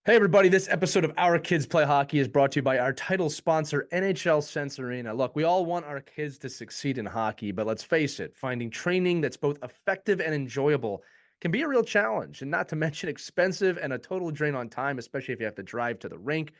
Hey, everybody. This episode of Our Kids Play Hockey is brought to you by our title sponsor, NHL Sense Arena. Look, we all want our kids to succeed in hockey, but let's face it, finding training that's both effective and enjoyable can be a real challenge, and not to mention expensive and a total drain on time, especially if you have to drive to the rink,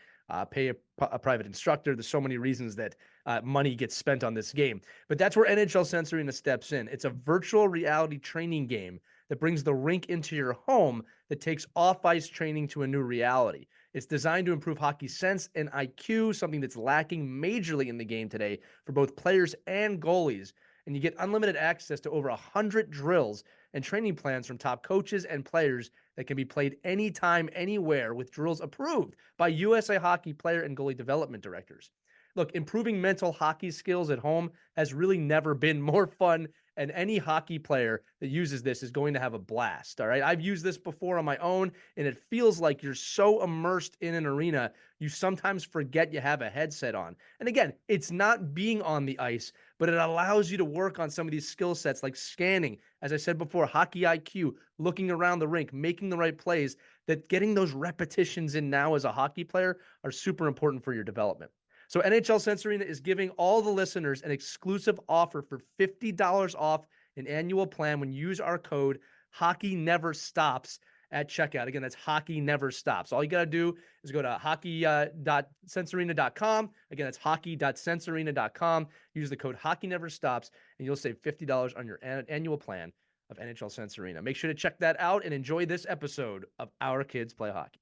pay a private instructor. There's so many reasons that money gets spent on this game. But that's where NHL Sense Arena steps in. It's a virtual reality training game that brings the rink into your home that takes off-ice training to a new reality. It's designed to improve hockey sense and IQ, something that's lacking majorly in the game today for both players and goalies. And you get unlimited access to over 100 drills and training plans from top coaches and players that can be played anytime, anywhere, with drills approved by USA Hockey player and goalie development directors. Look, improving mental hockey skills at home has really never been more fun, and any hockey player that uses this is going to have a blast. All right. I've used this before on my own, and it feels like you're so immersed in an arena, you sometimes forget you have a headset on. And again, it's not being on the ice, but it allows you to work on some of these skill sets like scanning, as I said before, hockey IQ, looking around the rink, making the right plays, that getting those repetitions in now as a hockey player are super important for your development. So NHL Sense Arena is giving all the listeners an exclusive offer for $50 off an annual plan when you use our code Hockey Never Stops at checkout. Again, that's Hockey Never Stops. All you got to do is go to hockey.sensearena.com. Again, that's hockey.sensearena.com. Use the code Hockey Never Stops, and you'll save $50 on your annual plan of NHL Sense Arena. Make sure to check that out and enjoy this episode of Our Kids Play Hockey.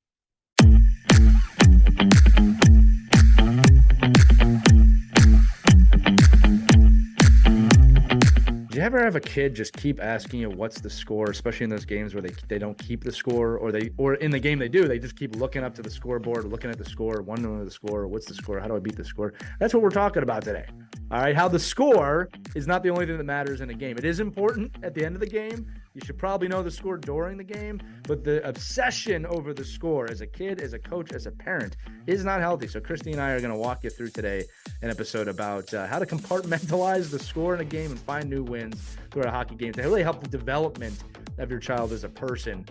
Do you ever have a kid just keep asking you what's the score, especially in those games where they don't keep the score, or in the game they do, they just keep looking up to the scoreboard, looking at the score, wondering the score, what's the score, how do I beat the score? That's what we're talking about today. All right, how the score is not the only thing that matters in a game. It is important at the end of the game. You should probably know the score during the game, but the obsession over the score as a kid, as a coach, as a parent is not healthy. So Christy and I are going to walk you through today an episode about how to compartmentalize the score in a game and find new wins through a hockey game to really help the development of your child as a person,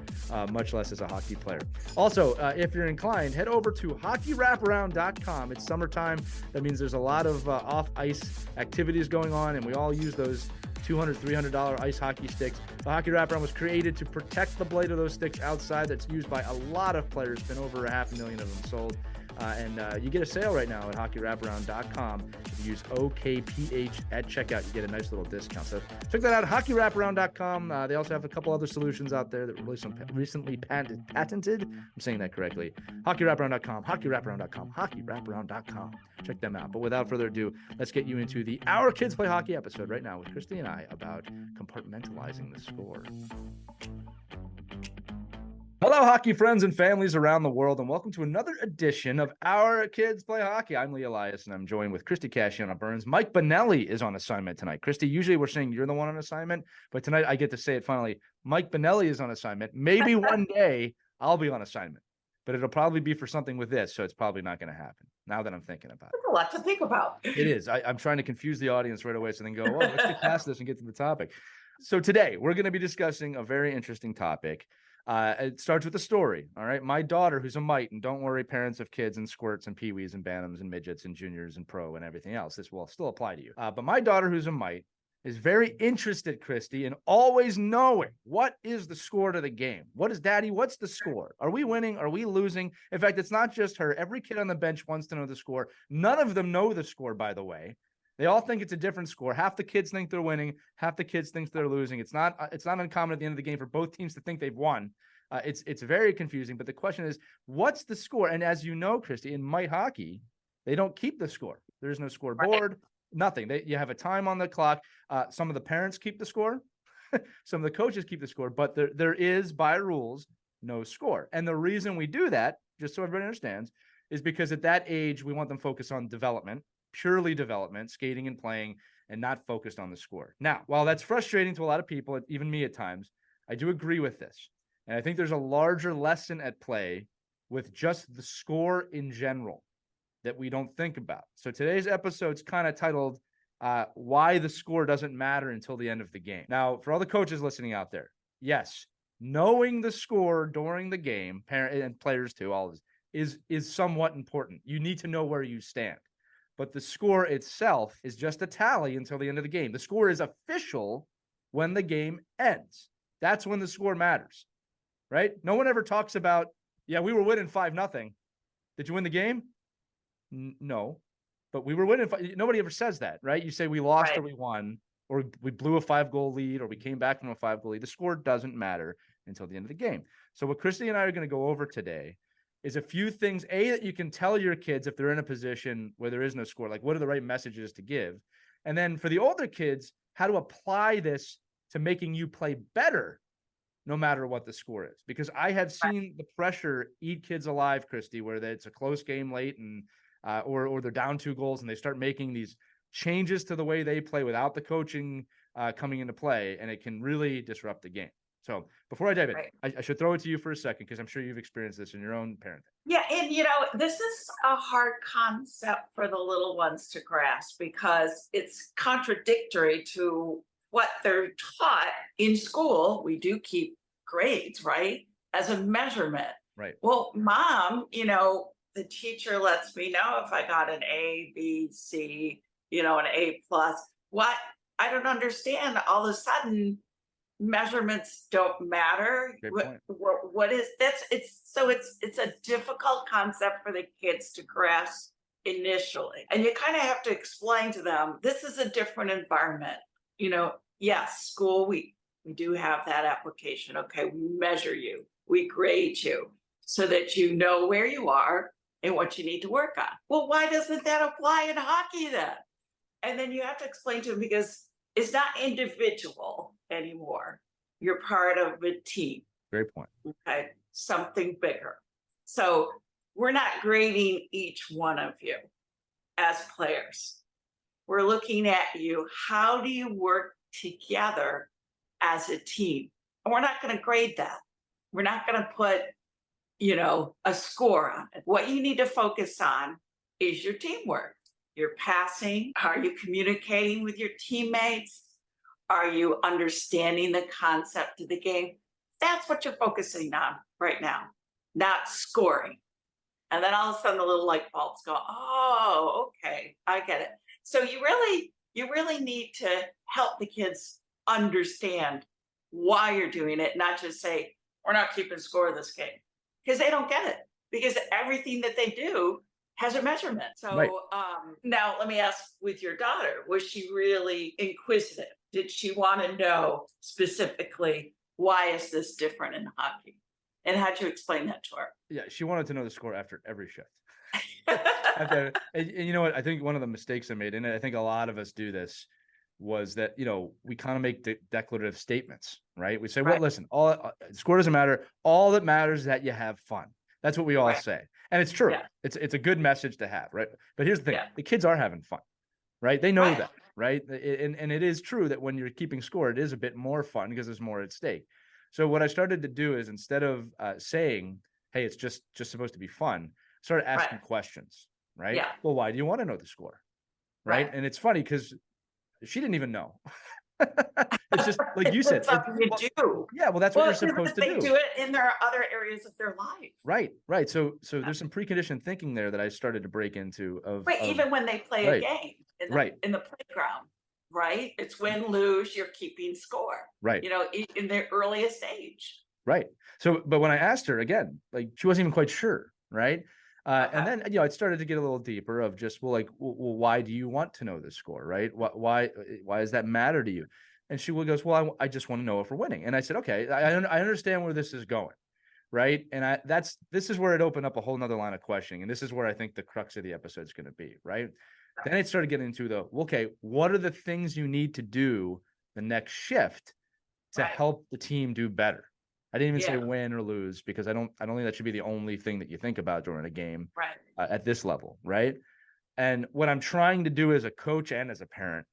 much less as a hockey player. Also, if you're inclined, head over to hockeywraparound.com. It's summertime. That means there's a lot of off-ice activities going on, and we all use those $200, $300 ice hockey sticks. The Hockey Wraparound was created to protect the blade of those sticks outside. That's used by a lot of players. Been over 500,000 of them sold. And you get a sale right now at hockeywraparound.com. If you use OKPH at checkout, you get a nice little discount. So check that out, hockeywraparound.com. They also have a couple other solutions out there that were recently patented. I'm saying that correctly. Hockeywraparound.com, hockeywraparound.com, hockeywraparound.com. Check them out. But without further ado, let's get you into the Our Kids Play Hockey episode right now with Christy and I about compartmentalizing the score. Hello, hockey friends and families around the world, and welcome to another edition of Our Kids Play Hockey. I'm Lee Elias, and I'm joined with Christy Casciano Burns. Mike Benelli is on assignment tonight. Christy, usually we're saying you're the one on assignment, but tonight I get to say it finally. Mike Benelli is on assignment. Maybe one day I'll be on assignment, but it'll probably be for something with this, so it's probably not going to happen, now that I'm thinking about it. That's a lot to think about. It is. I'm trying to confuse the audience right away so then go, oh, let's get past this and get to the topic. So today we're going to be discussing a very interesting topic. It starts with a story. All right. My daughter, who's a mite, and don't worry, parents of kids and squirts and peewees and bantams and midgets and juniors and pro and everything else, this will still apply to you. But my daughter, who's a mite, is very interested, Christy, in always knowing what is the score to the game. What's the score? Are we winning? Are we losing? In fact, it's not just her. Every kid on the bench wants to know the score. None of them know the score, by the way. They all think it's a different score. Half the kids think they're winning. Half the kids think they're losing. It's not uncommon at the end of the game for both teams to think they've won. It's very confusing. But the question is, what's the score? And as you know, Christy, in mite hockey, they don't keep the score. There's no scoreboard, nothing. You have a time on the clock. Some of the parents keep the score. Some of the coaches keep the score. But there is, by rules, no score. And the reason we do that, just so everybody understands, is because at that age, we want them focused on development. Purely development, skating and playing, and not focused on the score. Now, while that's frustrating to a lot of people, even me at times, I do agree with this. And I think there's a larger lesson at play with just the score in general that we don't think about. So today's episode's kind of titled, Why the Score Doesn't Matter Until the End of the Game. Now, for all the coaches listening out there, yes, knowing the score during the game, parent and players too, all is somewhat important. You need to know where you stand. But the score itself is just a tally until the end of the game. The score is official when the game ends. That's when the score matters, right? No one ever talks about, yeah, we were winning 5-0. Did you win the game? No, but we were winning. Nobody ever says that, right? You say we lost or we won, or we blew a 5-goal lead, or we came back from a 5-goal lead. The score doesn't matter until the end of the game. So what Christy and I are going to go over today is a few things, that you can tell your kids if they're in a position where there is no score, like what are the right messages to give? And then for the older kids, how to apply this to making you play better no matter what the score is. Because I have seen the pressure eat kids alive, Christy, where it's a close game late and or they're down 2 goals and they start making these changes to the way they play without the coaching coming into play, and it can really disrupt the game. So before I dive in, I should throw it to you for a second, because I'm sure you've experienced this in your own parenting. Yeah, and this is a hard concept for the little ones to grasp because it's contradictory to what they're taught in school. We do keep grades, right, as a measurement. Right. Well, mom, the teacher lets me know if I got an A, B, C, an A plus. What? I don't understand. All of a sudden, measurements don't matter. What is that's it's a difficult concept for the kids to grasp initially, and you kind of have to explain to them this is a different environment. Yes, school, we do have that application. Okay, we measure you, we grade you so that you know where you are and what you need to work on. Well, why doesn't that apply in hockey then? And then you have to explain to them, because it's not individual anymore. You're part of a team. Great point. Okay, something bigger. So we're not grading each one of you as players. We're looking at you. How do you work together as a team? And we're not going to grade that. We're not going to put, a score on it. What you need to focus on is your teamwork. Your passing. Are you communicating with your teammates? Are you understanding the concept of the game? That's what you're focusing on right now, not scoring. And then all of a sudden the little light bulbs go, oh, okay, I get it. So you really need to help the kids understand why you're doing it, not just say, we're not keeping score of this game, because they don't get it, because everything that they do has a measurement. So now let me ask, with your daughter, was she really inquisitive? Did she want to know specifically, why is this different in hockey? And how'd you explain that to her? Yeah, she wanted to know the score after every shift. And you know what? I think one of the mistakes I made, and I think a lot of us do this, was that, we kind of make declarative statements, right? We say, well, listen, score doesn't matter. All that matters is that you have fun. That's what we all say. And it's true. Yeah. It's a good message to have, right? But here's the thing. The kids are having fun, right? They know that, right? And it is true that when you're keeping score, it is a bit more fun because there's more at stake. So what I started to do is, instead of saying, hey, it's just supposed to be fun, started asking questions, right? Yeah. Well, why do you want to know the score? Right. And it's funny because she didn't even know. It's just like you said. You do. Yeah, well, that's what you're supposed to do. They do it in their other areas of their life. Right. So there's some preconditioned thinking there that I started to break into. Even when they play a game in the playground, right? It's win, lose, you're keeping score. Right. In their earliest age. Right. So, but when I asked her again, like, she wasn't even quite sure, right? And then, it started to get a little deeper of just, well, why do you want to know the score, right? Why does that matter to you? And she goes, well, I just want to know if we're winning. And I said, okay, I understand where this is going, right? And this is where it opened up a whole nother line of questioning. And this is where I think the crux of the episode is going to be, right? Then it started getting into okay, what are the things you need to do the next shift to help the team do better? I didn't even say win or lose, because I don't think that should be the only thing that you think about during a game at this level, right? And what I'm trying to do as a coach and as a parent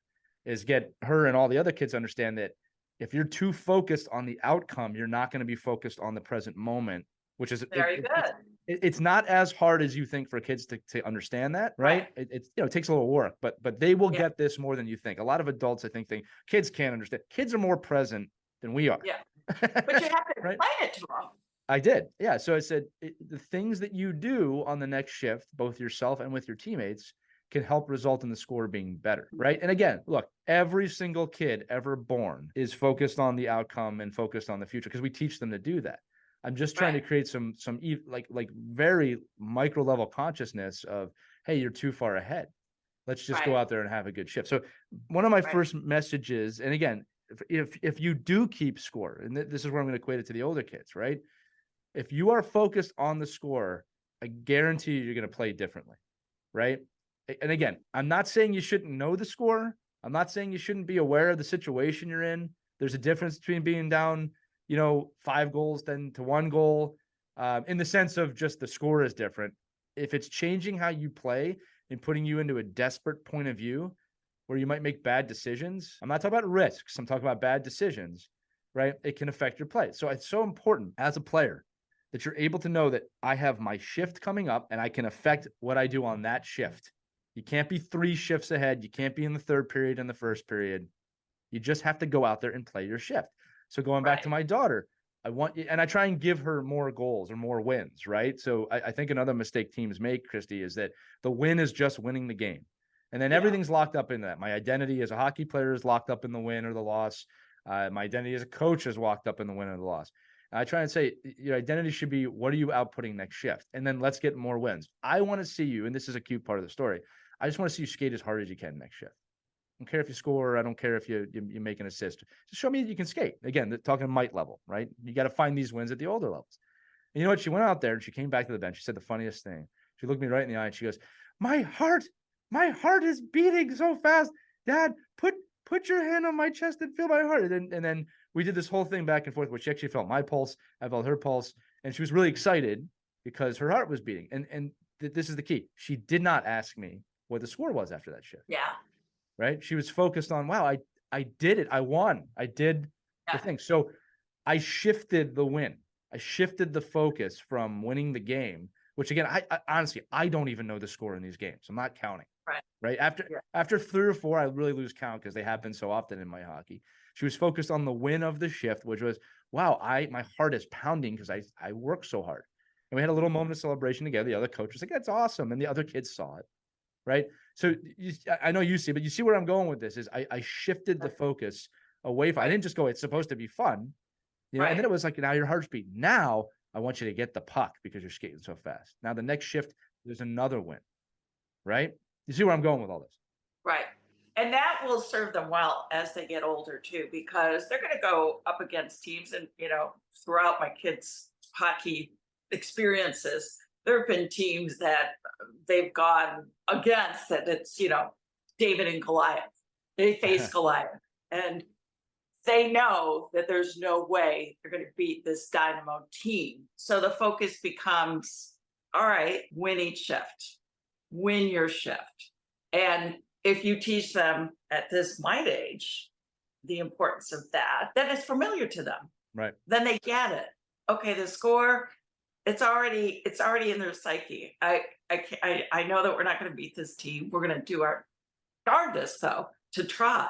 is get her and all the other kids to understand that if you're too focused on the outcome, you're not going to be focused on the present moment, which is very good. It's not as hard as you think for kids to understand that, right? It takes a little work, but they will get this more than you think. A lot of adults, I think kids can't understand. Kids are more present than we are. Yeah. But you have to Right? explain it to them. I did. Yeah. So I said the things that you do on the next shift, both yourself and with your teammates, can help result in the score being better. Right. And again, look, every single kid ever born is focused on the outcome and focused on the future because we teach them to do that. I'm just trying to create some like very micro level consciousness of, hey, you're too far ahead. Let's just go out there and have a good shift. So one of my first messages, and again, if you do keep score, and this is where I'm going to equate it to the older kids, right? If you are focused on the score, I guarantee you're going to play differently, right? And again, I'm not saying you shouldn't know the score. I'm not saying you shouldn't be aware of the situation you're in. There's a difference between being down, 5 goals than to 1 goal, in the sense of just the score is different. If it's changing how you play and putting you into a desperate point of view where you might make bad decisions, I'm not talking about risks. I'm talking about bad decisions, right? It can affect your play. So it's so important as a player that you're able to know that I have my shift coming up and I can affect what I do on that shift. You can't be 3 shifts ahead. You can't be in the third period and the first period. You just have to go out there and play your shift. So going back to my daughter, and I try and give her more goals or more wins, right? So I think another mistake teams make, Christy, is that the win is just winning the game. And then everything's locked up in that. My identity as a hockey player is locked up in the win or the loss. My identity as a coach is locked up in the win or the loss. I try and say your identity should be, what are you outputting next shift? And then let's get more wins. I want to see you, and this is a cute part of the story, I just want to see you skate as hard as you can next shift. I don't care if you score. I don't care if you make an assist. Just show me that you can skate. Again, talking might level, right? You got to find these wins at the older levels. And you know what? She went out there and she came back to the bench. She said the funniest thing. She looked me right in the eye and she goes, my heart is beating so fast. Dad, put your hand on my chest and feel my heart. And then we did this whole thing back and forth where she actually felt my pulse. I felt her pulse. And she was really excited because her heart was beating. And this is the key. She did not ask me what the score was after that shift. Yeah. Right. She was focused on, wow, I did it. I won. I did the thing. So I shifted the win. I shifted the focus from winning the game, which again, I honestly, I don't even know the score in these games. I'm not counting. Right. After 3 or 4, I really lose count because they happen so often in my hockey. She was focused on the win of the shift, which was, wow, my heart is pounding because I worked so hard. And we had a little moment of celebration together. The other coach was like, that's awesome. And the other kids saw it. Right. So I know you see, but you see where I'm going with this is I shifted the focus away from, I didn't just go, it's supposed to be fun, and then it was like, now your heart's beating. Now I want you to get the puck because you're skating so fast. Now the next shift, there's another win. Right. You see where I'm going with all this? Right. And that will serve them well as they get older too, because they're going to go up against teams. And, throughout my kids' hockey experiences, there have been teams that they've gone against that it's, David and Goliath. They face Goliath and they know that there's no way they're going to beat this dynamo team. So the focus becomes, all right, win each shift, win your shift. And if you teach them at this might age the importance of that, then it's familiar to them. Right. Then they get it. Okay, the score, it's already in their psyche. I know that we're not going to beat this team. We're going to do our darndest though to try.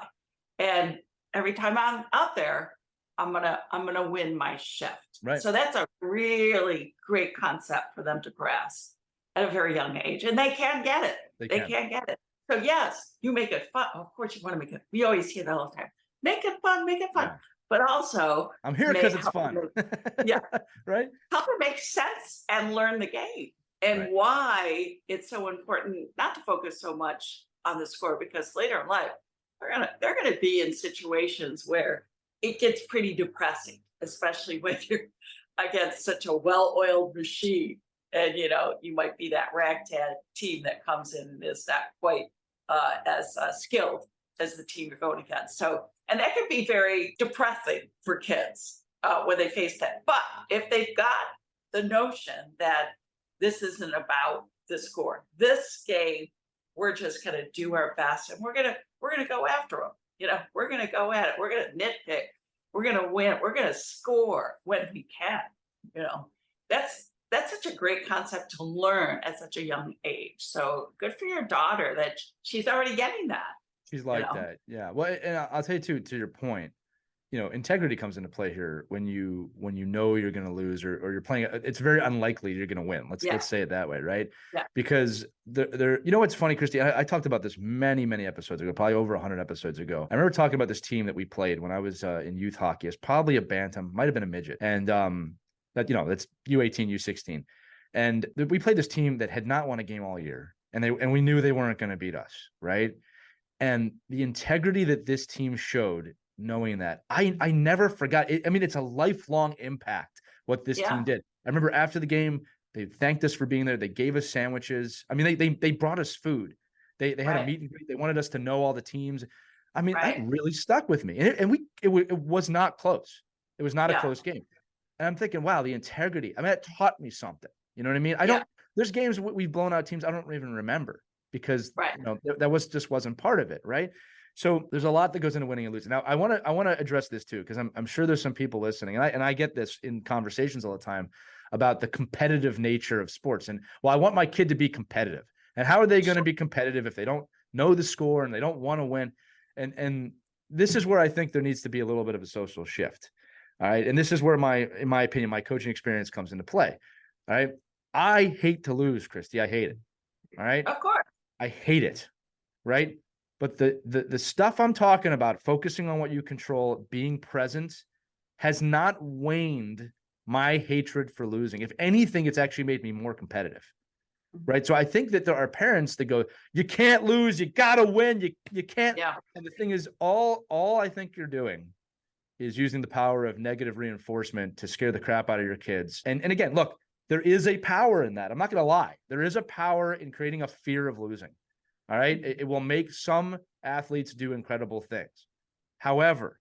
And every time I'm out there, I'm gonna win my shift. Right. So that's a really great concept for them to grasp at a very young age, and they can get it. They can get it. So yes, you make it fun. Of course, you want to make it. We always hear that all the time. Make it fun. Make it fun. Yeah. But also, I'm here because it's fun. Right. Help them make sense and learn the game and why it's so important not to focus so much on the score, because later in life they're gonna be in situations where it gets pretty depressing, especially when you're against such a well-oiled machine. And you might be that ragtag team that comes in and is not quite as skilled as the team you're going against. So, and that can be very depressing for kids when they face that. But if they've got the notion that this isn't about the score, this game, we're just going to do our best, and we're going to go after them. We're going to go at it. We're going to nitpick. We're going to win. We're going to score when we can. That's such a great concept to learn at such a young age. So good for your daughter that she's already getting that. She's like that. Yeah. Well, and I'll tell you too, to your point, integrity comes into play here when you know you're going to lose, or you're playing. It's very unlikely you're going to win. Let's say it that way, right? Yeah. Because what's funny, Christy? I talked about this many episodes ago, probably over 100 episodes ago. I remember talking about this team that we played when I was in youth hockey. It's probably a bantam, might have been a midget, and that's U18, U16, and we played this team that had not won a game all year, and we knew they weren't going to beat us, right? And the integrity that this team showed, knowing that, I never forgot it. I mean, it's a lifelong impact what this team did. I remember after the game, they thanked us for being there. They gave us sandwiches. I mean, they brought us food. They had a meet and greet. They wanted us to know all the teams. I mean, that really stuck with me. And it was not close. It was not a close game. And I'm thinking, wow, the integrity. I mean, it taught me something. You know what I mean? There's games we've blown out teams I don't even remember, because that wasn't part of it, right? So there's a lot that goes into winning and losing. Now, I want to address this too, because I'm sure there's some people listening, and I get this in conversations all the time about the competitive nature of sports. And I want my kid to be competitive. And how are they going to be competitive if they don't know the score and they don't want to win? And this is where I think there needs to be a little bit of a social shift. All right. And this is where in my opinion, my coaching experience comes into play. All right. I hate to lose, Christy. I hate it. All right. Of course. I hate it. Right. But the stuff I'm talking about, focusing on what you control, being present, has not waned my hatred for losing. If anything, it's actually made me more competitive. Right. So I think that there are parents that go, you can't lose, you gotta win, you can't. Yeah. And the thing is, all I think you're doing is using the power of negative reinforcement to scare the crap out of your kids. And again, look, there is a power in that. I'm not gonna lie. There is a power in creating a fear of losing. All right. It will make some athletes do incredible things. However,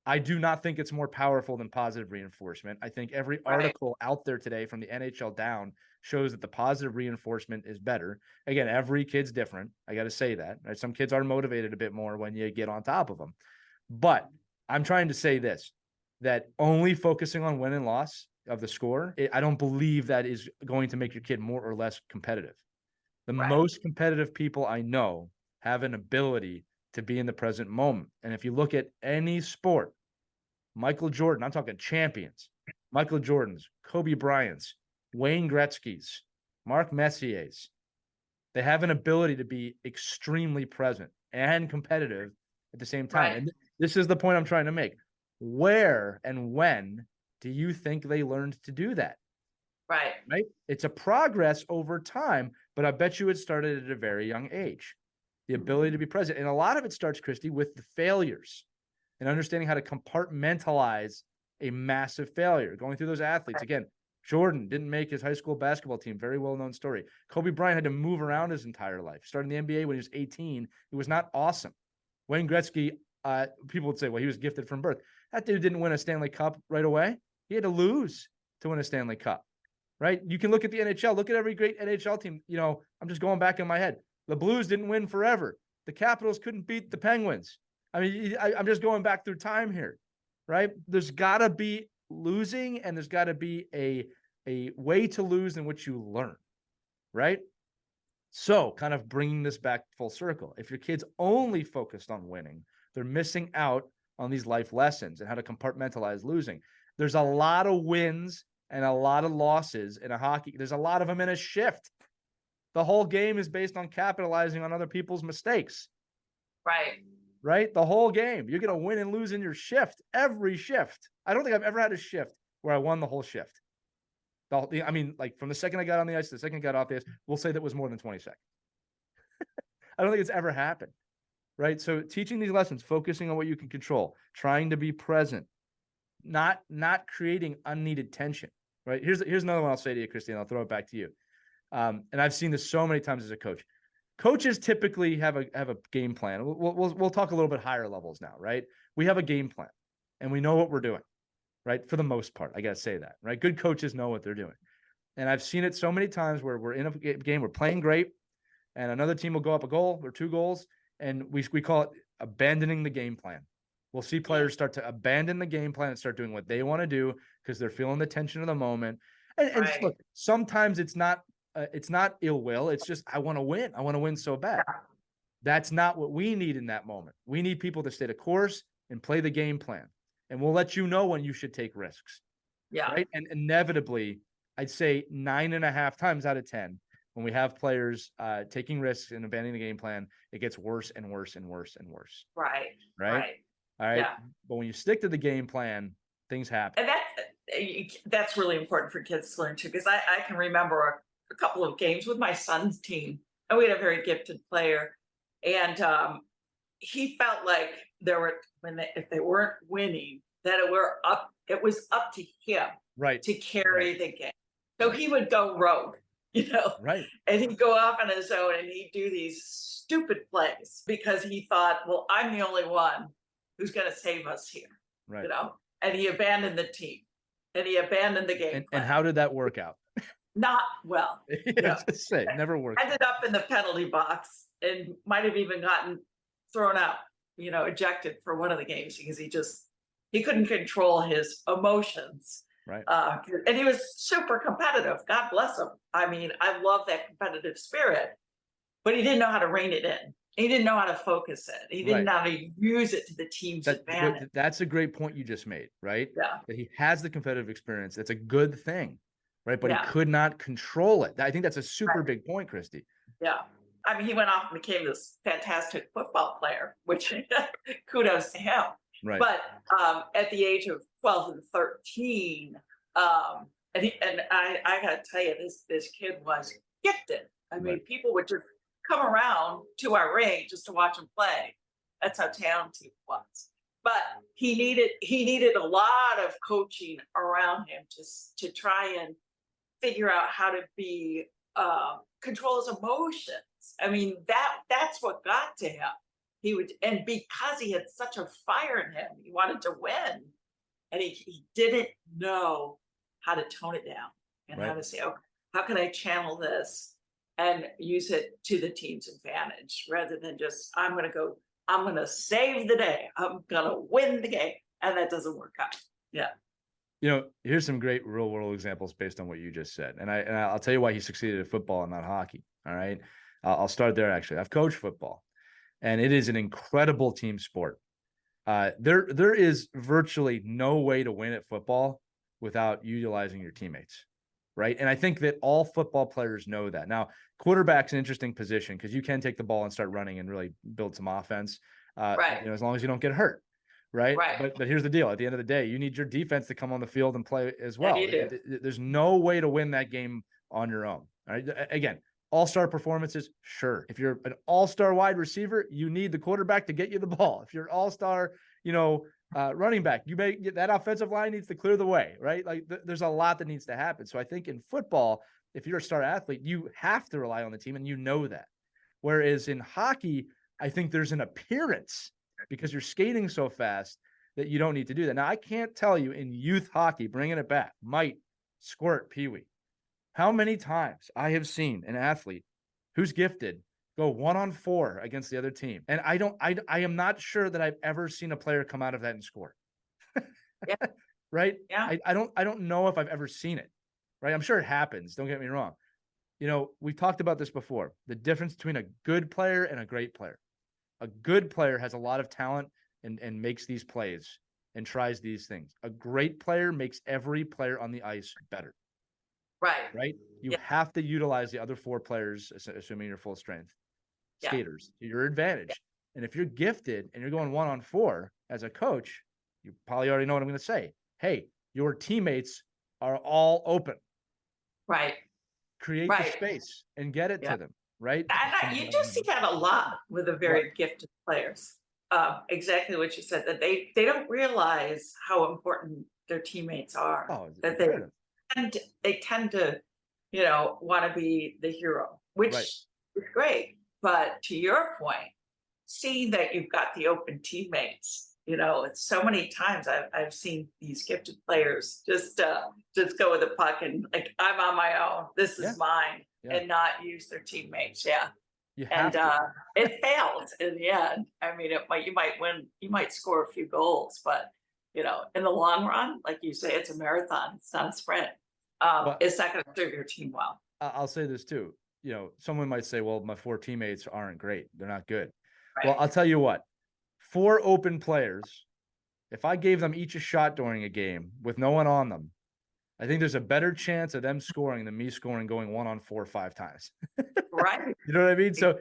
I do not think it's more powerful than positive reinforcement. I think every article out there today from the NHL down shows that the positive reinforcement is better. Again, every kid's different. I got to say that. Right? Some kids are motivated a bit more when you get on top of them. But I'm trying to say this, that only focusing on win and loss of the score, I don't believe that is going to make your kid more or less competitive. The most competitive people I know have an ability to be in the present moment. And if you look at any sport, Michael Jordan, I'm talking champions, Michael Jordan's, Kobe Bryant's, Wayne Gretzky's, Mark Messier's, they have an ability to be extremely present and competitive at the same time. And this is the point I'm trying to make. Where and when do you think they learned to do that? Right. It's a progress over time, but I bet you it started at a very young age. The ability to be present. And a lot of it starts, Christy, with the failures and understanding how to compartmentalize a massive failure. Going through those athletes. Again, Jordan didn't make his high school basketball team. Very well-known story. Kobe Bryant had to move around his entire life. Started in the NBA when he was 18. It was not awesome. Wayne Gretzky, people would say, well, he was gifted from birth. That dude didn't win a Stanley Cup right away. He had to lose to win a Stanley Cup. Right? You can look at the NHL. Look at every great NHL team. I'm just going back in my head. The Blues didn't win forever. The Capitals couldn't beat the Penguins. I mean, I'm just going back through time here, right? There's got to be losing, and there's got to be a way to lose in which you learn, right? So kind of bringing this back full circle. If your kid's only focused on winning, they're missing out on these life lessons and how to compartmentalize losing. There's a lot of wins and a lot of losses in a hockey. There's a lot of them in a shift. The whole game is based on capitalizing on other people's mistakes. Right? The whole game. You're going to win and lose in your shift. Every shift. I don't think I've ever had a shift where I won the whole shift. I mean, like from the second I got on the ice to the second I got off the ice, we'll say that was more than 20 seconds. I don't think it's ever happened. Right? So teaching these lessons, focusing on what you can control, trying to be present, not creating unneeded tension. Right? Here's another one I'll say to you, Christine. I'll throw it back to you. And I've seen this so many times as a coach. Coaches typically have a game plan. We'll talk a little bit higher levels now, right? We have a game plan, and we know what we're doing, right? For the most part, I gotta say that, right? Good coaches know what they're doing, and I've seen it so many times where we're in a game, we're playing great, and another team will go up a goal or two goals, and we call it abandoning the game plan. We'll see players start to abandon the game plan and start doing what they want to do because they're feeling the tension of the moment. And look, sometimes it's not ill will. It's just, I want to win. I want to win so bad. That's not what we need in that moment. We need people to stay the course and play the game plan. and we'll let you know when you should take risks. Yeah. Right. And inevitably, I'd say 9.5 times out of 10, when we have players taking risks and abandoning the game plan, it gets worse and worse and worse and worse. Right. Right. Right. All right. Yeah. But when you stick to the game plan, things happen. And that's really important for kids to learn too, because I can remember a couple of games with my son's team, and we had a very gifted player, and he felt like there were if they weren't winning, that it was up to him Right. to carry Right. the game. So he would go rogue, Right. and he'd go off on his own, and he'd do these stupid plays because he thought, well, I'm the only one who's going to save us here, Right. and he abandoned the team and he abandoned the game And how did that work out? Not well. Yeah, just say never worked. Ended up in the penalty box and might have even gotten thrown out, ejected for one of the games because he couldn't control his emotions. Right. And he was super competitive. God bless him. I mean, I love that competitive spirit, but he didn't know how to rein it in. He didn't know how to focus it. He didn't know how to use it to the team's advantage. That's a great point you just made, right? Yeah. That he has the competitive experience. That's a good thing, right? But Yeah. he could not control it. I think that's a super big point, Christy. Yeah. I mean, he went off and became this fantastic football player, which kudos to him. Right. But at the age of 12 and 13, and I got to tell you, this kid was gifted. I mean, people would just come around to our ring just to watch him play. That's how talented he was. But he needed a lot of coaching around him to try and figure out how to be control his emotions. I mean, that's what got to him. And because he had such a fire in him, he wanted to win, and he didn't know how to tone it down and how to say, okay, how can I channel this and use it to the team's advantage rather than just I'm going to save the day, I'm going to win the game, and that doesn't work out. Yeah. Here's some great real world examples based on what you just said. And I'll tell you why he succeeded at football and not hockey. All right. I'll start there. Actually, I've coached football, and it is an incredible team sport. There is virtually no way to win at football without utilizing your teammates. Right. And I think that all football players know that. Now, quarterback's an interesting position because you can take the ball and start running and really build some offense. As long as you don't get hurt. Right. But here's the deal. At the end of the day, you need your defense to come on the field and play as well. There's no way to win that game on your own. All right. Again, all-star performances. Sure. If you're an all-star wide receiver, you need the quarterback to get you the ball. If you're all-star, running back, that offensive line needs to clear the way. Right. Like there's a lot that needs to happen. So I think in football, if you're a star athlete, you have to rely on the team, and you know that. Whereas in hockey, I think there's an appearance because you're skating so fast that you don't need to do that. Now, I can't tell you in youth hockey, bringing it back, Mite, Squirt, Pee Wee, how many times I have seen an athlete who's gifted go 1-on-4 against the other team. And I am not sure that I've ever seen a player come out of that and score. Yeah. Right. Yeah. I don't know if I've ever seen it. Right. I'm sure it happens. Don't get me wrong. We talked about this before, the difference between a good player and a great player. A good player has a lot of talent and makes these plays and tries these things. A great player makes every player on the ice better. Right. You have to utilize the other 4 players, assuming you're full strength skaters, to your advantage. And if you're gifted and you're going 1-on-4 as a coach, you probably already know what I'm going to say. Hey, your teammates are all open. Right. Create the space and get it to them. Right. And you do see that a lot with the very gifted players. Exactly what you said, that they don't realize how important their teammates are. That they tend to, want to be the hero, which is great. But to your point, seeing that you've got the open teammates, it's so many times I've seen these gifted players just go with the puck and like, I'm on my own. This is mine. And not use their teammates. Yeah. It failed in the end. I mean, you might win, you might score a few goals, but in the long run, like you say, it's a marathon. It's not a sprint. It's not going to serve your team well. I'll say this too. Someone might say, well, my 4 teammates aren't great. They're not good. Right. Well, I'll tell you what, 4 open players if I gave them each a shot during a game with no one on them, I think there's a better chance of them scoring than me scoring going 1-on-4 5 times. Right. You know what I mean? So,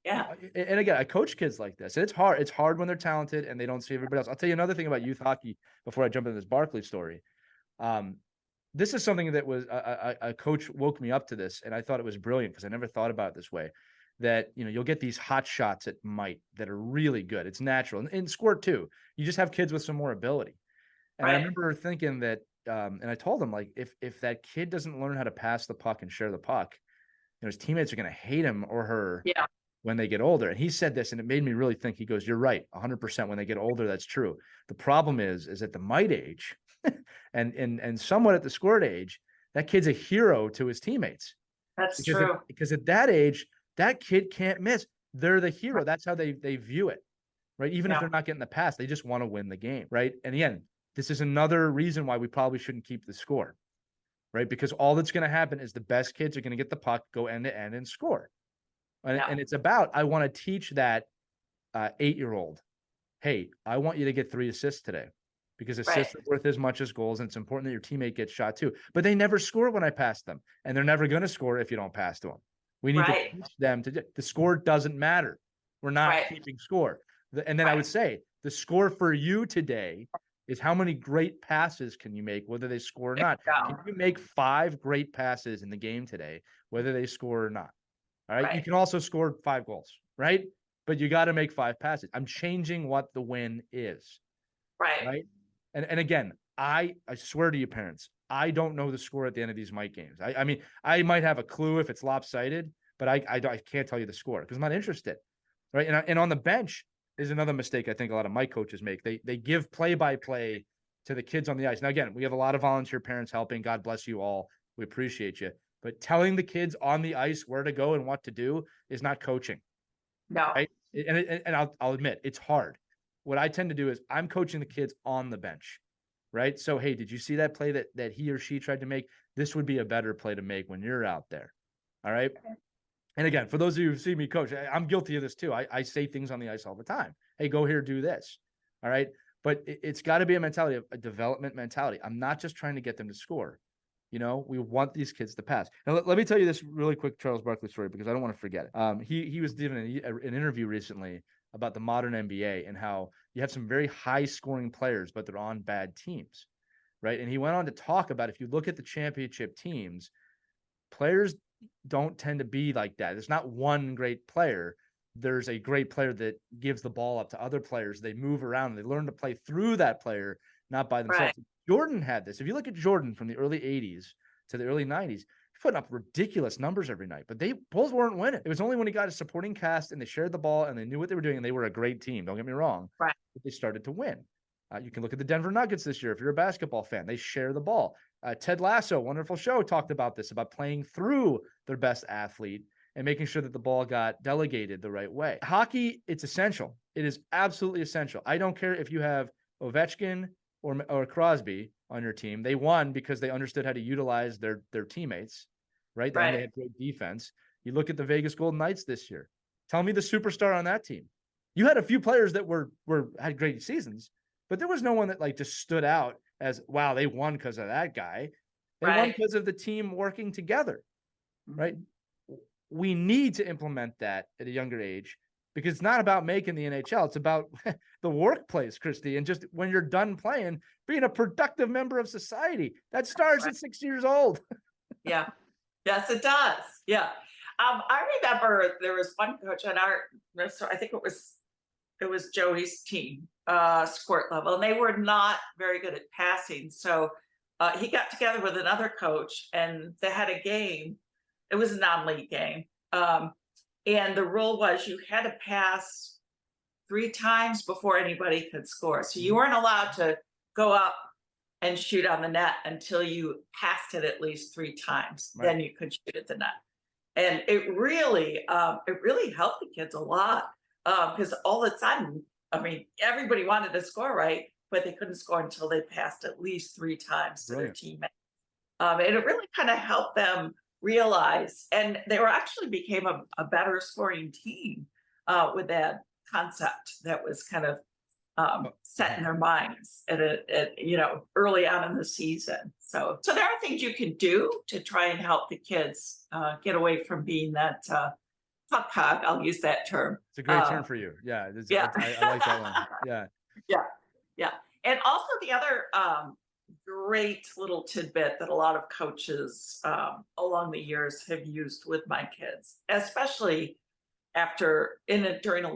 Yeah. and again, I coach kids like this. And it's hard. It's hard when they're talented and they don't see everybody else. I'll tell you another thing about youth hockey before I jump into this Barkley story. This is something that was a coach woke me up to this, and I thought it was brilliant because I never thought about it this way. That you'll get these hot shots at might that are really good. It's natural, and squirt too. You just have kids with some more ability. And I Right. remember thinking that, and I told him, like, if that kid doesn't learn how to pass the puck and share the puck, his teammates are going to hate him or her Yeah. when they get older. And he said this, and it made me really think. He goes, "You're right, 100%. When they get older, that's true. The problem is at the might age, and somewhat at the squirt age, that kid's a hero to his teammates That's because true. because at that age, that kid can't miss. They're the hero. That's how they view it, right? Even if Yeah. they're not getting the pass, they just want to win the game, right? And again, this is another reason why we probably shouldn't keep the score, right? Because all that's going to happen is the best kids are going to get the puck, go end to end, and score. Yeah. And it's about, I want to teach that 8-year-old, hey, I want you to get 3 assists today because assists Right. are worth as much as goals. And it's important that your teammate gets shot too. But they never score when I pass them. And they're never going to score if you don't pass to them. We need to Right. teach them the score doesn't matter. We're not Right. keeping score. And then I would Right. say the score for you today is how many great passes can you make, whether they score or There not. you Can go. you make 5 great passes in the game today, whether they score or not? All right. You Right. can also score 5 goals, right? But you got to make 5 passes. I'm changing what the win is, Right. right? And again, I swear to you, parents, I don't know the score at the end of these mic games. I mean, I might have a clue if it's lopsided, but I can't tell you the score because I'm not interested, right? And on the bench is another mistake I think a lot of mic coaches make. They give play-by-play to the kids on the ice. Now, again, we have a lot of volunteer parents helping. God bless you all. We appreciate you. But telling the kids on the ice where to go and what to do is not coaching, No. right? And I'll admit it's hard. What I tend to do is I'm coaching the kids on the bench, right? So, hey, did you see that play that he or she tried to make? This would be a better play to make when you're out there. All right. And again, for those of you who see me coach, I'm guilty of this too. I say things on the ice all the time. Hey, go here, do this. All right. But it's got to be a mentality, a development mentality. I'm not just trying to get them to score. We want these kids to pass. Now, let me tell you this really quick Charles Barkley story because I don't want to forget it. He was giving an interview recently about the modern NBA and how you have some very high scoring players, but they're on bad teams, right? And he went on to talk about if you look at the championship teams, players don't tend to be like that. There's not one great player. There's a great player that gives the ball up to other players. They move around. They learn to play through that player, not by themselves. Right. Jordan had this. If you look at Jordan from the early 80s to the early 90s, he's putting up ridiculous numbers every night, but they both weren't winning. It was only when he got a supporting cast and they shared the ball and they knew what they were doing and they were a great team. Don't get me wrong. Right. But they started to win. You can look at the Denver Nuggets this year. If you're a basketball fan, they share the ball. Ted Lasso, wonderful show, talked about this, about playing through their best athlete and making sure that the ball got delegated the right way. Hockey, it's essential. It is absolutely essential. I don't care if you have Ovechkin or Crosby on your team. They won because they understood how to utilize their teammates, right? And they Right. had great defense. You look at the Vegas Golden Knights this year. Tell me the superstar on that team. You had a few players that had great seasons, but there was no one that like just stood out as, wow, they won because of that guy. They won Right. because of the team working together, right? Mhm. We need to implement that at a younger age because it's not about making the NHL. It's about the workplace, Christy. And just when you're done playing, being a productive member of society. That starts Right. at 6 years old. Yeah. Yes, it does. Yeah. I remember there was one coach on our, I think it was Joey's team, squirt level, and they were not very good at passing. So he got together with another coach, and they had a game. It was a non-league game, and the rule was you had to pass 3 times before anybody could score. So you weren't allowed to go up and shoot on the net until you passed it at least 3 times. Right. Then you could shoot at the net, and it really helped the kids a lot because all of a sudden, I mean, everybody wanted to score right, but they couldn't score until they passed at least 3 times to their Brilliant. teammates. And it really kind of helped them realize, and they were actually became a better scoring team with that concept that was kind of set in their minds early on in the season. So there are things you can do to try and help the kids get away from being that puck hog. I'll use that term. It's a great term for you. Yeah. Yeah. I like that one. Yeah. Yeah. Yeah. And also the other great little tidbit that a lot of coaches along the years have used with my kids, especially during a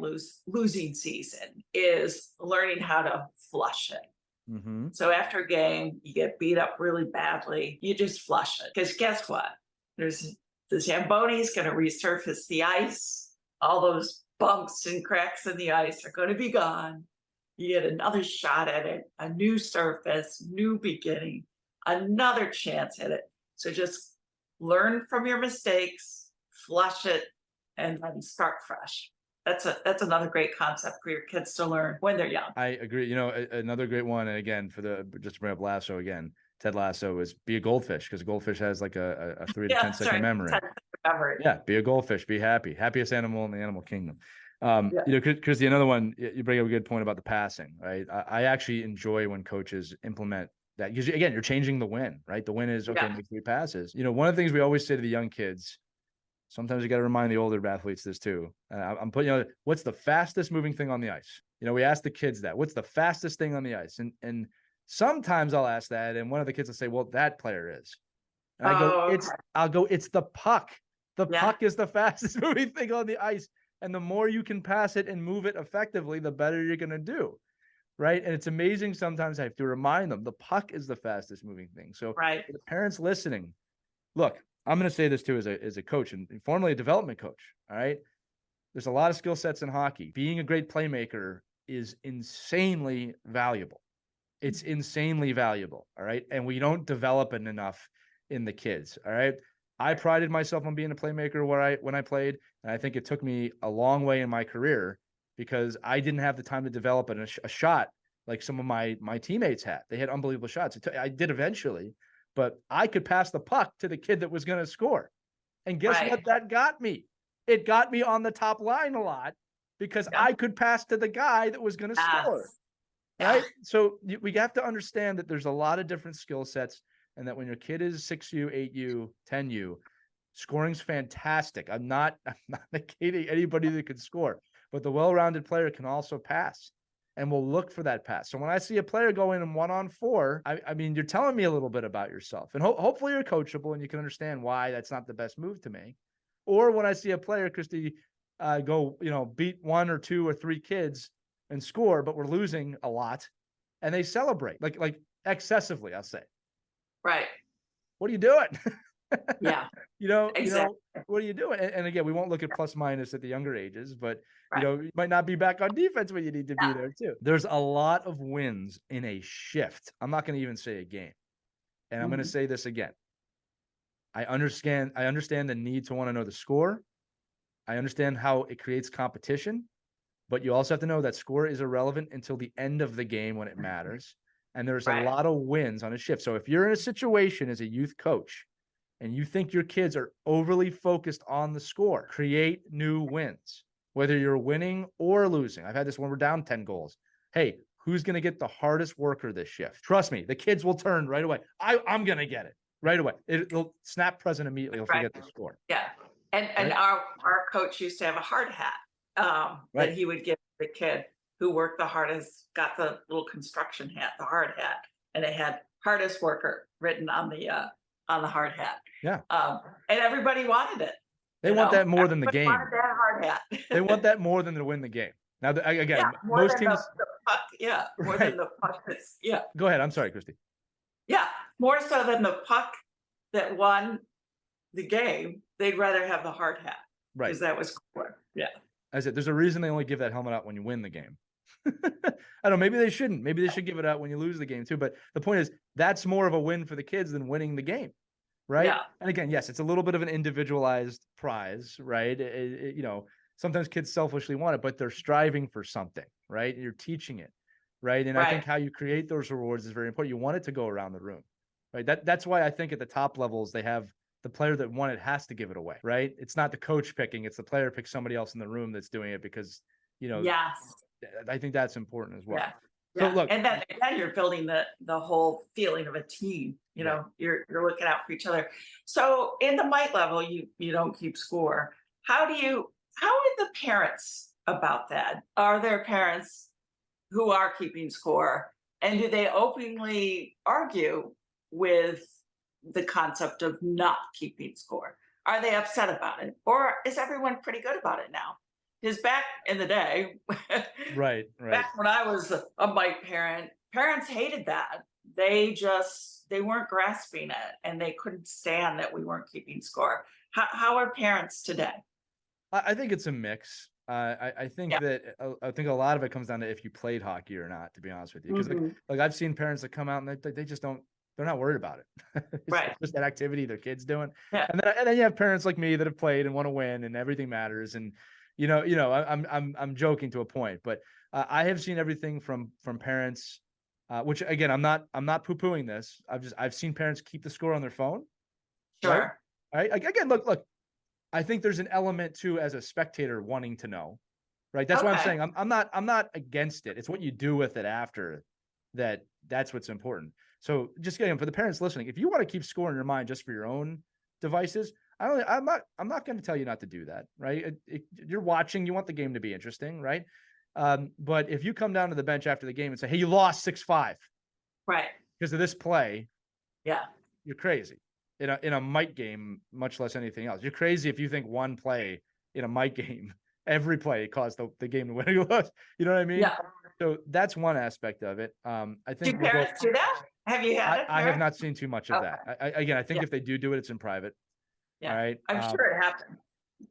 losing season, is learning how to flush it. Mm-hmm. So after a game, you get beat up really badly, you just flush it. Because guess what? The Zamboni is going to resurface the ice. All those bumps and cracks in the ice are going to be gone. You get another shot at it, a new surface, new beginning, another chance at it. So just learn from your mistakes, flush it, and then start fresh. That's another great concept for your kids to learn when they're young. I agree. Another great one, and again, just to bring up Lasso again, Ted Lasso, is be a goldfish, because a goldfish has like a 3 to 10 second memory. 10 memory. Yeah, be a goldfish, be happy, happiest animal in the animal kingdom. Christy, another one, you bring up a good point about the passing, right? I actually enjoy when coaches implement that, because again, you're changing the win, right? The win is, okay, make 3 passes. One of the things we always say to the young kids, sometimes you got to remind the older athletes this too. I'm putting, what's the fastest moving thing on the ice? We ask the kids that, what's the fastest thing on the ice? And sometimes I'll ask that, and one of the kids will say, well, that player is. And I'll go, it's the puck. The puck is the fastest moving thing on the ice. And the more you can pass it and move it effectively, the better you're going to do. Right. And it's amazing. Sometimes I have to remind them the puck is the fastest moving thing. So for the parents listening, look, I'm going to say this too, as a coach and formerly a development coach. All right. There's a lot of skill sets in hockey. Being a great playmaker is insanely valuable. It's insanely valuable. All right. And we don't develop it enough in the kids. All right. I prided myself on being a playmaker when I played. And I think it took me a long way in my career because I didn't have the time to develop a shot like some of my teammates had. They had unbelievable shots. I did eventually, but I could pass the puck to the kid that was going to score. And guess what that got me? It got me on the top line a lot because I could pass to the guy that was going to score. Right? So we have to understand that there's a lot of different skill sets, and that when your kid is 6U, 8U, 10U, scoring's fantastic. I'm not negating anybody that can score, but the well-rounded player can also pass, and we'll look for that pass. So when I see a player go in 1-on-4, I mean, you're telling me a little bit about yourself, and hopefully you're coachable and you can understand why that's not the best move to make. Or when I see a player, Christy, go, beat 1 or 2 or 3 kids and score, but we're losing a lot, and they celebrate like excessively, I'll say. Right. What are you doing? Yeah. Exactly. What are you doing? And again, we won't look at plus minus at the younger ages, but you might not be back on defense when you need to be there too. There's a lot of wins in a shift. I'm not going to even say a game. And I'm going to say this again. I understand the need to want to know the score. I understand how it creates competition, but you also have to know that score is irrelevant until the end of the game when it matters. And there's a lot of wins on a shift. So if you're in a situation as a youth coach and you think your kids are overly focused on the score, create new wins, whether you're winning or losing. I've had this when we're down 10 goals. Hey, who's going to get the hardest worker this shift? Trust me, the kids will turn right away. I'm going to get it right away. It'll snap present immediately. He'll forget the score. Yeah. And our coach used to have a hard hat that he would give the kid who worked the hardest, got the little construction hat, the hard hat, and it had hardest worker written on the hard hat. Yeah. And everybody wanted it. They want that more than the game. Wanted that hard hat. They want that more than to win the game. Now, again, most teams. The puck, more than the puck. Go ahead. I'm sorry, Christy. Yeah, more so than the puck that won the game. They'd rather have the hard hat. Right. Because that was cooler. Yeah. I said, there's a reason they only give that helmet out when you win the game. I don't know. Maybe they shouldn't. Maybe they should give it out when you lose the game too. But the point is, that's more of a win for the kids than winning the game. Right. Yeah. And again, yes, it's a little bit of an individualized prize, right? Sometimes kids selfishly want it, but they're striving for something, right? You're teaching it. Right. And I think how you create those rewards is very important. You want it to go around the room. Right. That's why I think at the top levels, they have the player that won it has to give it away. Right. It's not the coach picking. It's the player picks somebody else in the room that's doing it because, Yes. I think that's important as well. Yeah. So Yeah. look, And then you're building the whole feeling of a team. right. You're looking out for each other. So in the might level, you don't keep score. How are the parents about that? Are there parents who are keeping score? And do they openly argue with the concept of not keeping score? Are they upset about it? Or is everyone pretty good about it now? Because back in the day, Right, right. back when I was a Mike parent, parents hated that. They weren't grasping it and they couldn't stand that we weren't keeping score. How are parents today? I think it's a mix. I think Yeah. that I think a lot of it comes down to if you played hockey or not, to be honest with you. Because Hmm. like I've seen parents that come out and they just don't, they're not worried about it. It's Right. just that activity their kids doing. Yeah. And then you have parents like me that have played and want to win and everything matters. And I'm joking to a point, but I have seen everything from parents, which again I'm not poo-pooing this. I've seen parents keep the score on their phone, right? Sure. Right. Like, again, look. I think there's an element too as a spectator wanting to know, right? That's why I'm Okay. saying I'm not against it. It's what you do with it after that's what's important. So just again for the parents listening, if you want to keep score in your mind just for your own devices, I'm not going to tell you not to do that, right? You're watching, you want the game to be interesting, right? But if you come down to the bench after the game and say, "Hey, you lost 6-5 Right. because of this play," Yeah. you're crazy. In a might game, much less anything else. You're crazy if you think one play in a might game, every play caused the game to win or lose. You know what I mean? Yeah. So that's one aspect of it. I Do think we're both. parents do that? Have you had a I have parent? not seen too much of Okay. that. Again, I think Yeah. if they do it, it's in private. All Yeah. right. I'm sure it happened.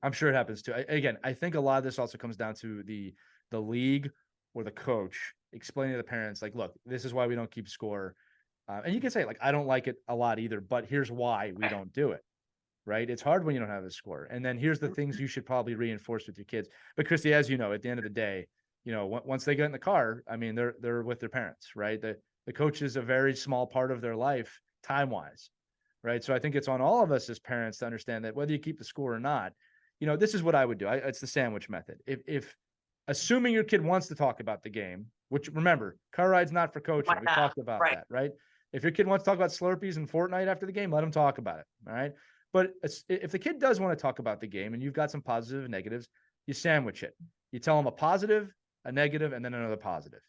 I'm sure it happens too. Again, I think a lot of this also comes down to the league or the coach explaining to the parents, like, look, this is why we don't keep score. And you can say, like, I don't like it a lot either, but here's why we Right. don't do it. Right. It's hard when you don't have a score. And then here's the things you should probably reinforce with your kids. But Christy, as you know, at the end of the day, once they get in the car, I mean, they're with their parents, right? The coach is a very small part of their life, time wise, right? So I think it's on all of us as parents to understand that whether you keep the score or not, this is what I would do. It's the sandwich method. If assuming your kid wants to talk about the game, which remember, car ride's not for Why coaching. We've not? talked about Right. that, right? If your kid wants to talk about Slurpees and Fortnite after the game, let them talk about it. All right. But if the kid does want to talk about the game and you've got some positives and negatives, you sandwich it. You tell them a positive, a negative, and then another positive.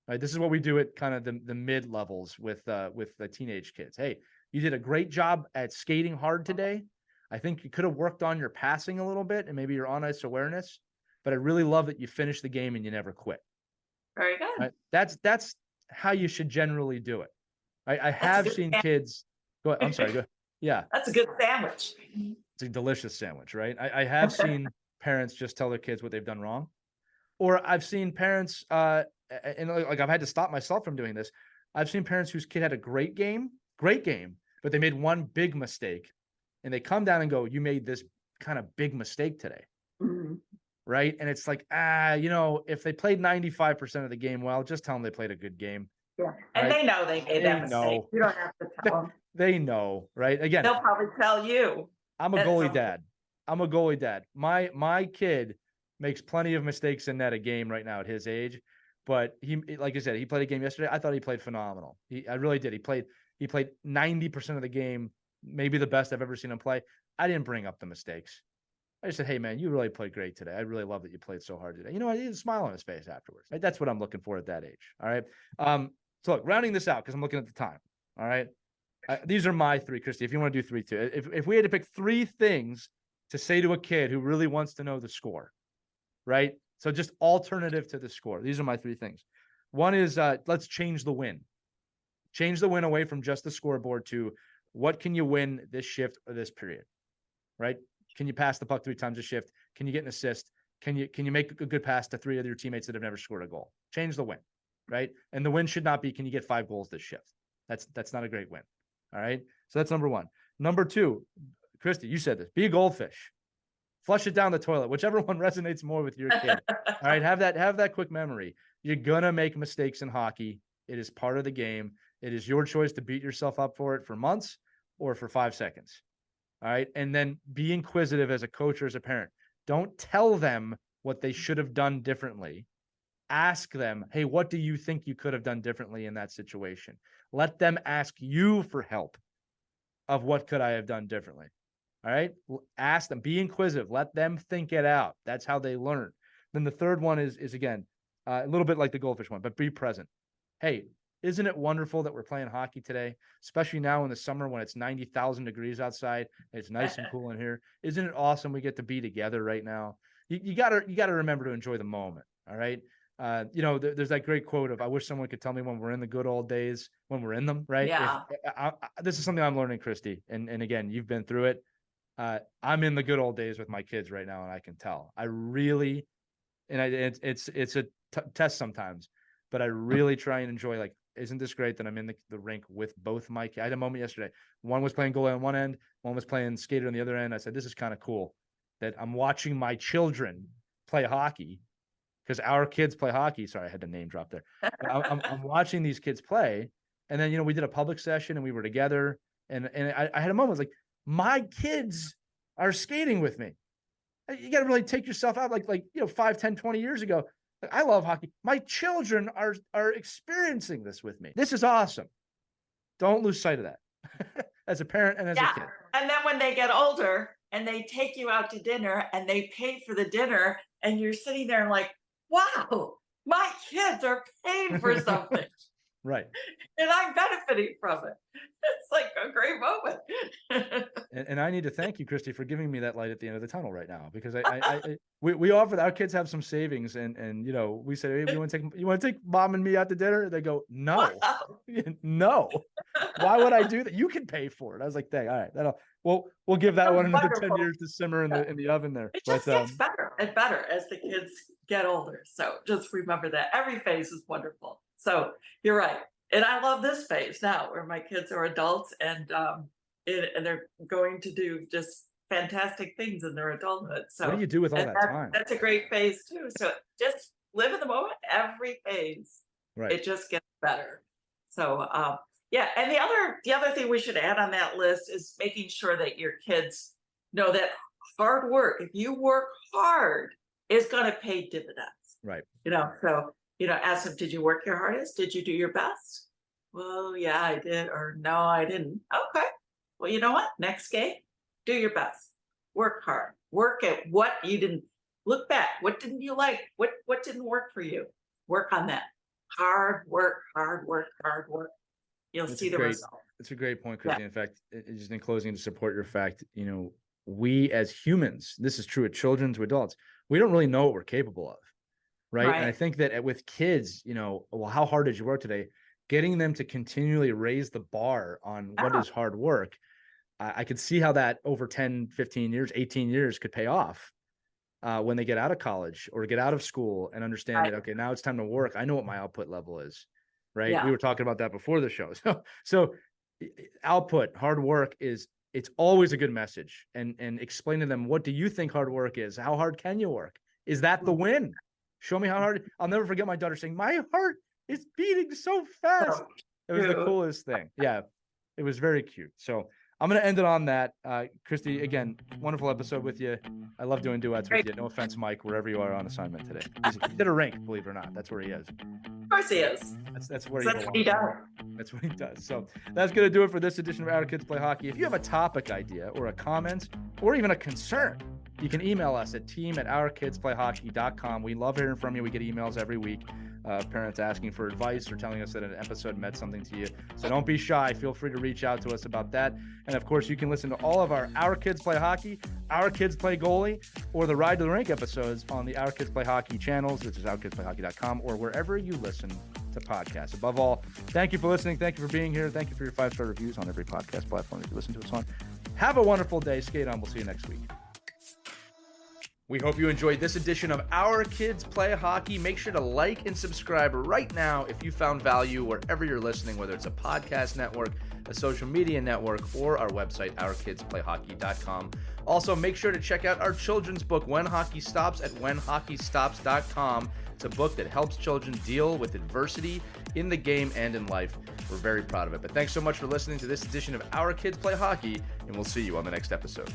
Right. This is what we do at kind of the mid levels with the teenage kids. Hey, you did a great job at skating hard today. I think you could have worked on your passing a little bit and maybe your on ice awareness. But I really love that you finished the game and you never quit. Very good. Right. That's how you should generally do it. I That's a have good seen kids go ahead. I'm sorry. Go ahead. Yeah. That's a good sandwich. It's a delicious sandwich, right? I have seen parents just tell their kids what they've done wrong. Or I've seen parents, and like I've had to stop myself from doing this. I've seen parents whose kid had a great game, but they made one big mistake. And they come down and go, "You made this kind of big mistake today." Mhm. Right. And it's like, if they played 95% of the game well, just tell them they played a good game. Yeah. And Right. they know they made They that mistake. know. You don't have to tell them. They know. Right. Again, They'll probably tell you I'm a at goalie some point. dad. I'm a goalie dad. My kid makes plenty of mistakes in net a game right now at his age, but he, like I said, he played a game yesterday. I thought he played phenomenal. I really did. He played 90% of the game, maybe the best I've ever seen him play. I didn't bring up the mistakes. I just said, "Hey man, you really played great today. I really love that you played so hard today." You know what? He had a smile on his face afterwards. Right? That's what I'm looking for at that age. All right. So look, rounding this out because I'm looking at the time. All right. These are my three, Christy. If you want to do three too, if we had to pick three things to say to a kid who really wants to know the score, right? So just alternative to the score. These are my three things. One is let's change the win. Change the win away from just the scoreboard to what can you win this shift or this period, right? Can you pass the puck 3 times a shift? Can you get an assist? Can you make a good pass to 3 of your teammates that have never scored a goal? Change the win, right? And the win should not be, can you get 5 goals this shift? That's not a great win. All right. So that's number one. Number two, Christy, you said this, be a goldfish, flush it down the toilet, whichever one resonates more with your kid. All right. Have that quick memory. You're going to make mistakes in hockey. It is part of the game. It is your choice to beat yourself up for it for months or for 5 seconds. All right. And then be inquisitive as a coach or as a parent. Don't tell them what they should have done differently. Ask them, hey, what do you think you could have done differently in that situation? Let them ask you for help of what could I have done differently. All right. Ask them, be inquisitive, let them think it out. That's how they learn. Then the third one is again, a little bit like the goldfish one, but be present. Hey, isn't it wonderful that we're playing hockey today, especially now in the summer when it's 90,000 degrees outside? It's nice and cool in here. Isn't it awesome we get to be together right now? You gotta remember to enjoy the moment. All right. There's that great quote of, I wish someone could tell me when we're in the good old days, when we're in them, right? Yeah. This is something I'm learning, Christy. And again, you've been through it. I'm in the good old days with my kids right now, and I can tell. I really, it's a test sometimes, but I really try and enjoy, like, isn't this great that I'm in the rink with both my kids? I had a moment yesterday. One was playing goalie on one end, one was playing skater on the other end. I said, this is kind of cool that I'm watching my children play hockey, because our kids play hockey. Sorry, I had to name drop there. I'm watching these kids play. And then, we did a public session and we were together. And I had a moment, I was like, my kids are skating with me. You got to really take yourself out, like 5, 10, 20 years ago. Like, I love hockey. My children are experiencing this with me. This is awesome. Don't lose sight of that as a parent and as a kid. And then when they get older and they take you out to dinner and they pay for the dinner and you're sitting there and like, wow, my kids are paying for something. Right. And I'm benefiting from it. It's like a great moment. and I need to thank you, Christy, for giving me that light at the end of the tunnel right now, because we offer, our kids have some savings, and we say, hey, you want to take mom and me out to dinner? They go, no. Wow. No. Why would I do that? You can pay for it. I was like, dang, all right, we'll give that one another 10 years to simmer in the oven there. It just gets better and better as the kids get older. So just remember that every phase is wonderful. So you're right. And I love this phase now where my kids are adults and they're going to do just fantastic things in their adulthood. So what do you do with all that time? That's a great phase too. So just live in the moment, every phase. Right. It just gets better. So yeah. And the other thing we should add on that list is making sure that your kids know that hard work, if you work hard, is going to pay dividends. Right. So ask them, did you work your hardest? Did you do your best? Well, yeah, I did. Or no, I didn't. Okay. Well, you know what? Next game, do your best. Work hard. Work at what you didn't. Look back. What didn't you like? What didn't work for you? Work on that. Hard work, hard work, hard work. You'll see the result. It's a great point, Christy. Yeah. In fact, just in closing, to support your fact, we as humans, this is true of children to adults, we don't really know what we're capable of. Right. And I think that with kids, well, how hard did you work today? Getting them to continually raise the bar on what is hard work. I could see how that over 10, 15 years, 18 years could pay off when they get out of college or get out of school and understand that, okay, now it's time to work. I know what my output level is. Right. Yeah. We were talking about that before the show. So output, hard work it's always a good message, and explain to them, what do you think hard work is? How hard can you work? Is that the win? Show me how hard. I'll never forget my daughter saying, my heart is beating so fast. It was the coolest thing. Yeah, it was very cute. So I'm going to end it on that. Christy, again, wonderful episode with you. I love doing duets with you. No offense, Mike, wherever you are on assignment today. He did a rink, believe it or not. That's where he is. Of course he is. That's where he does. That's what he does. So that's going to do it for this edition of Our Kids Play Hockey. If you have a topic idea or a comment or even a concern, you can email us at team@ourkidsplayhockey.com. We love hearing from you. We get emails every week. Parents asking for advice or telling us that an episode meant something to you. So don't be shy. Feel free to reach out to us about that. And of course, you can listen to all of Our Kids Play Hockey, Our Kids Play Goalie, or the Ride to the Rink episodes on the Our Kids Play Hockey channels, which is ourkidsplayhockey.com, or wherever you listen to podcasts. Above all, thank you for listening. Thank you for being here. Thank you for your 5-star reviews on every podcast platform that you listen to us on. Have a wonderful day. Skate on. We'll see you next week. We hope you enjoyed this edition of Our Kids Play Hockey. Make sure to like and subscribe right now if you found value wherever you're listening, whether it's a podcast network, a social media network, or our website, ourkidsplayhockey.com. Also, make sure to check out our children's book, When Hockey Stops, at whenhockeystops.com. It's a book that helps children deal with adversity in the game and in life. We're very proud of it. But thanks so much for listening to this edition of Our Kids Play Hockey, and we'll see you on the next episode.